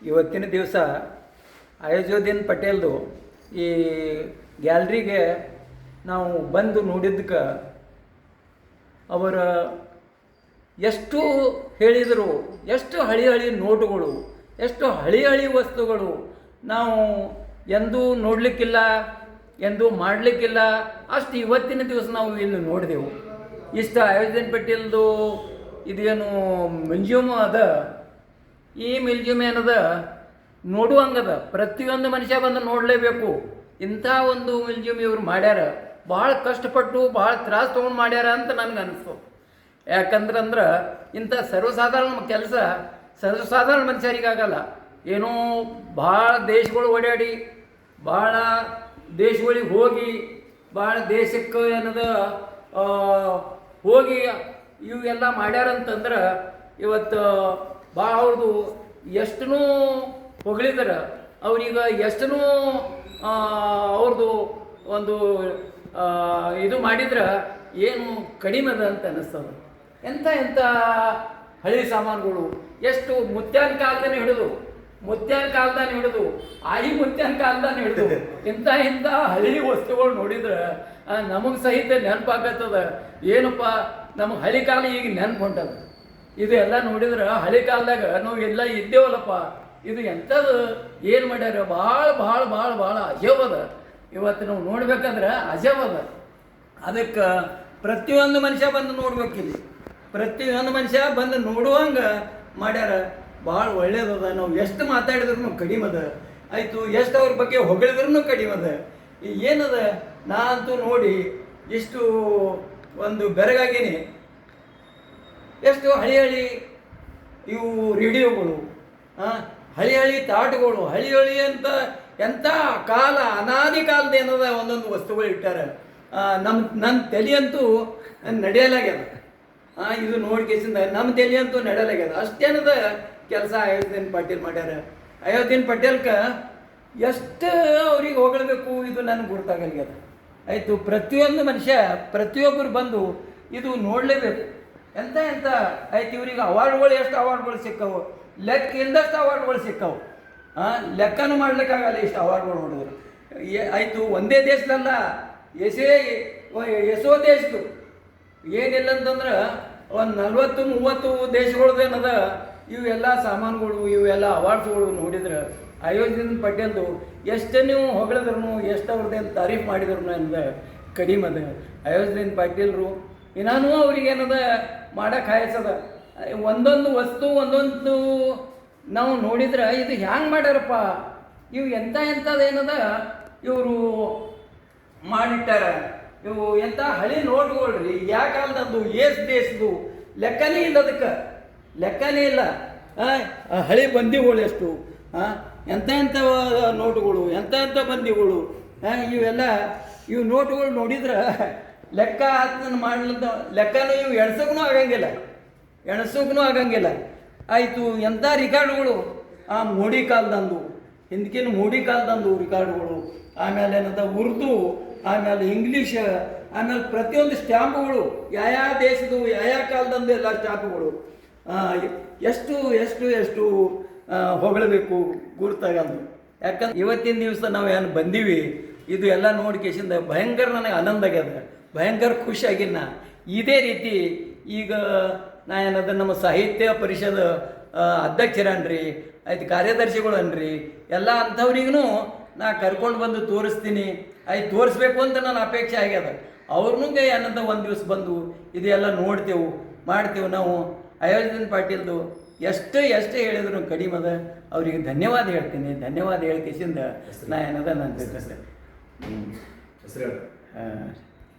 ಇವತ್ತಿನ ದಿವಸ ಅಯೋಧ್ಯೆನ್ ಪಟೇಲ್ದು ಈ ಗ್ಯಾಲ್ರಿಗೆ ನಾವು ಬಂದು ನೋಡಿದ್ದಕ್ಕೆ ಅವರ ಎಷ್ಟು ಹೇಳಿದರು, ಎಷ್ಟು ಹಳಿ ನೋಟುಗಳು, ಎಷ್ಟು ಹಳಿ ವಸ್ತುಗಳು ನಾವು ಎಂದೂ ನೋಡಲಿಕ್ಕಿಲ್ಲ, ಎಂದೂ ಮಾಡಲಿಕ್ಕಿಲ್ಲ. ಅಷ್ಟು ಇವತ್ತಿನ ದಿವಸ ನಾವು ಇಲ್ಲಿ ನೋಡಿದೆವು. ಇಷ್ಟು ಅಯೋಧ್ಯೆನ್ ಪಟೇಲ್ದು ಇದೇನು ಮ್ಯೂಸಿಯಮ್ ಅದ, ಈ ಮ್ಯೂಸಿಯಮ್ ಏನದ ನೋಡುವಂಗದ, ಪ್ರತಿಯೊಂದು ಮನುಷ್ಯ ಬಂದು ನೋಡಲೇಬೇಕು. ಇಂಥ ಒಂದು ಮ್ಯೂಸಿಯಮ್ ಇವ್ರು ಮಾಡ್ಯಾರ. ಭಾಳ ಕಷ್ಟಪಟ್ಟು ಭಾಳ ತ್ರಾಸ ತೊಗೊಂಡು ಮಾಡ್ಯಾರ ಅಂತ ನನಗೆ ಅನಿಸ್ತು. ಯಾಕಂದ್ರೆ ಇಂಥ ಸರ್ವಸಾಧಾರಣ ಕೆಲಸ ಸರ್ವಸಾಧಾರಣ ಮನುಷ್ಯರಿಗಾಗಲ್ಲ. ಏನೋ ಭಾಳ ದೇಶಗಳು ಓಡಾಡಿ, ಭಾಳ ದೇಶಗಳಿಗೆ ಹೋಗಿ, ಭಾಳ ದೇಶಕ್ಕೆ ಏನದ ಹೋಗಿ ಇವೆಲ್ಲ ಮಾಡ್ಯಾರಂತಂದ್ರೆ ಇವತ್ತು ಭಾಳ ಅವ್ರದ್ದು ಎಷ್ಟೂ ಹೊಗಳಿದಾರೆ. ಅವ್ರೀಗ ಎಷ್ಟೂ ಅವ್ರದ್ದು ಒಂದು ಇದು ಮಾಡಿದ್ರೆ ಏನು ಕಡಿಮೆ ಅದ ಅಂತ ಅನ್ನಿಸ್ತದೆ. ಎಂಥ ಹಳಿ ಸಾಮಾನುಗಳು, ಎಷ್ಟು ಮುತ್ಯಾನ ಕಾಲದಾನೆ ಹಿಡಿದು ಆಯಿ ಮುತ್ಯಾನ ಕಾಲದಾನೆ ಹಿಡಿದು ಇಂಥ ಹಳಿ ವಸ್ತುಗಳು ನೋಡಿದ್ರೆ ನಮಗೆ ಸಹಿತ ನೆನಪಾಗತ್ತದ. ಏನಪ್ಪ ನಮಗೆ ಹಳಿ ಕಾಲ ಈಗ ನೆನಪು ಹೊಂಟದ. ಇದು ಎಲ್ಲ ನೋಡಿದ್ರೆ ಹಳಿ ಕಾಲದಾಗ ನಾವು ಎಲ್ಲ ಇದ್ದೇವಲ್ಲಪ್ಪ, ಇದು ಎಂಥದ್ದು ಏನು ಮಾಡ್ಯಾರ. ಭಾಳ ಅಜಬದ. ಇವತ್ತು ನಾವು ನೋಡ್ಬೇಕಂದ್ರೆ ಅಜಬದ. ಅದಕ್ಕೆ ಪ್ರತಿಯೊಂದು ಮನುಷ್ಯ ಬಂದು ನೋಡ್ಬೇಕಿಲ್ಲಿ, ಪ್ರತಿಯೊಂದು ಮನುಷ್ಯ ಬಂದು ನೋಡುವಂಗೆ ಮಾಡ್ಯಾರ. ಭಾಳ ಒಳ್ಳೇದದ. ನಾವು ಎಷ್ಟು ಮಾತಾಡಿದ್ರೂ ಕಡಿಮೆ ಅದ. ಆಯಿತು, ಎಷ್ಟು ಅವ್ರ ಬಗ್ಗೆ ಹೊಗಳಿದ್ರೂ ಕಡಿಮೆ ಅದ. ಏನದ, ನಾ ಅಂತೂ ನೋಡಿ ಇಷ್ಟು ಒಂದು ಬೆರಗಾಗೀನಿ. ಎಷ್ಟು ಹಳಿ ಇವು ರೇಡಿಯೋಗಳು, ಹಳಿ ತಾಟುಗಳು, ಹಳಿ ಅಂತ ಎಂಥ ಕಾಲ ಅನಾದಿ ಕಾಲದ ಏನದ ಒಂದೊಂದು ವಸ್ತುಗಳು ಇಟ್ಟಾರ. ನನ್ನ ತಲೆಯಂತೂ ನಡೆಯಲಾಗ್ಯದ. ಇದು ನೋಡ್ಕೇಸಿಂದ ನಮ್ಮ ತಲೆಯಂತೂ ನಡೆಯಲಾಗ್ಯದ. ಅಷ್ಟೇನದ ಕೆಲಸ ಅಯೋಧ್ಯೆನ್ ಪಟೇಲ್ ಮಾಡ್ಯಾರ. ಅಯೋಧ್ಯೆನ್ ಪಟೇಲ್ಗೆ ಎಷ್ಟು ಅವ್ರಿಗೆ ಹೊಗಳಬೇಕು ಇದು ನನಗೆ ಗುರ್ತಾಗಲ್ಗ್ಯದ. ಆಯಿತು, ಪ್ರತಿಯೊಂದು ಮನುಷ್ಯ ಪ್ರತಿಯೊಬ್ಬರು ಬಂದು ಇದು ನೋಡಲೇಬೇಕು. ಎಂಥ ಆಯ್ತು, ಇವ್ರಿಗೆ ಅವಾರ್ಡ್ಗಳು ಎಷ್ಟು ಅವಾರ್ಡ್ಗಳು ಸಿಕ್ಕವು, ಲೆಕ್ಕ ಇಲ್ಲದಷ್ಟು ಅವಾರ್ಡ್ಗಳು ಸಿಕ್ಕವು. ಲೆಕ್ಕನೂ ಮಾಡ್ಲಿಕ್ಕಾಗಲ್ಲ ಇಷ್ಟು ಅವಾರ್ಡ್ಗಳು ನೋಡಿದ್ರು. ಆಯಿತು, ಒಂದೇ ದೇಶದಲ್ಲ, ಎಷ್ಟೋ ದೇಶದ್ದು. ಏನಿಲ್ಲ ಅಂತಂದ್ರೆ ಒಂದು 40-30 ದೇಶಗಳದ್ದೇನದ ಇವೆಲ್ಲ ಸಾಮಾನುಗಳು, ಇವೆಲ್ಲ ಅವಾರ್ಡ್ಸ್ಗಳು ನೋಡಿದ್ರೆ ಅಯೋಧ್ಯೆನ್ ಪಟೇಲ್ದು ಎಷ್ಟು ನೀವು ಹೊಗಳಿದ್ರು, ಎಷ್ಟು ಅವ್ರದ್ದೇನು ತಾರೀಫ್ ಮಾಡಿದ್ರು ಅನ್ನೋದು ಕಡಿಮೆ ಅದ. ಅಯೋಧ್ಯೆನ್ ಪಟೇಲ್ರು ನಾನು ಅವ್ರಿಗೇನದ ಮಾಡೋಕೆ ಆಯಸದ. ಒಂದೊಂದು ವಸ್ತು ಒಂದೊಂದು ನಾವು ನೋಡಿದ್ರೆ ಇದು ಹ್ಯಾಂಗೆ ಮಾಡ್ಯಾರಪ್ಪ, ಇವು ಎಂಥದ್ದೇನದ ಇವರು ಮಾಡಿಟ್ಟಾರ. ಇವು ಎಂಥ ಹಳಿ ನೋಟ್ಕೊಳ್ರಿ, ಯಾವ ಕಾಲದ್ದು, ದೇಶದ್ದು ಲೆಕ್ಕನೇ ಇಲ್ಲ. ಅದಕ್ಕೆ ಲೆಕ್ಕನೇ ಇಲ್ಲ. ಹಳಿ ಬಂದಿಗಳು ಎಷ್ಟು, ಎಂಥ ನೋಟುಗಳು, ಎಂಥ ಬಂದಿಗಳು. ಇವು ನೋಟುಗಳು ನೋಡಿದ್ರೆ ಲೆಕ್ಕ ಮಾಡ್ಲಂತ ಲೆಕ್ಕನೂ ಇವು ಎಣಸೋಕ್ಕೂ ಆಗಂಗಿಲ್ಲ. ಆಯಿತು, ಎಂಥ ರಿಕಾರ್ಡುಗಳು, ಮೋಡಿ ಕಾಲದಂದು, ಹಿಂದಕ್ಕಿನ ಮೋಡಿ ಕಾಲದಂದು ರಿಕಾರ್ಡುಗಳು. ಆಮೇಲೆ ಏನಂತ ಉರ್ದು, ಆಮೇಲೆ ಇಂಗ್ಲೀಷ್, ಆಮೇಲೆ ಪ್ರತಿಯೊಂದು ಸ್ಟ್ಯಾಂಪುಗಳು, ಯಾವ ದೇಶದ್ದು ಯಾವ ಕಾಲದಂದು ಎಲ್ಲ ಸ್ಟ್ಯಾಂಪುಗಳು. ಎಷ್ಟು ಹೊಗಳಬೇಕು ಗುರ್ತಾಗಂದು. ಯಾಕಂದ್ರೆ ಇವತ್ತಿನ ದಿವಸ ನಾವು ಏನು ಬಂದೀವಿ ಇದು ಎಲ್ಲ ನೋಡ್ಕೇಸಿಂದ ಭಯಂಕರ ನನಗೆ ಆನಂದ ಆಗ್ಯದ, ಭಯಂಕರ ಖುಷಿಯಾಗಿನ. ಇದೇ ರೀತಿ ಈಗ ನಾ ಏನದ ನಮ್ಮ ಸಾಹಿತ್ಯ ಪರಿಷದ ಅಧ್ಯಕ್ಷರನ್ರಿ, ಆಯ್ತು ಕಾರ್ಯದರ್ಶಿಗಳು ಅನ್ರಿ, ಎಲ್ಲ ಅಂಥವ್ರಿಗೂ ನಾ ಕರ್ಕೊಂಡು ಬಂದು ತೋರಿಸ್ತೀನಿ. ಆಯ್ತು, ತೋರಿಸ್ಬೇಕು ಅಂತ ನನ್ನ ಅಪೇಕ್ಷೆ ಆಗ್ಯದ. ಅವ್ರನ್ನೂ ಏನಂತ ಒಂದು ದಿವಸ ಬಂದು ಇದೆಲ್ಲ ನೋಡ್ತೇವೆ, ಮಾಡ್ತೇವೆ. ನಾವು ಅಯೋಧ್ಯೆನ್ ಪಾಟೀಲ್ದು ಎಷ್ಟು ಹೇಳಿದ್ರು ಕಡಿಮೆ ಅದ. ಅವ್ರಿಗೆ ಧನ್ಯವಾದ ಹೇಳ್ತೀನಿ. ಧನ್ಯವಾದ ಹೇಳ್ಕೇಸಿಂದ ನಾ ಏನದ ನನ್ನ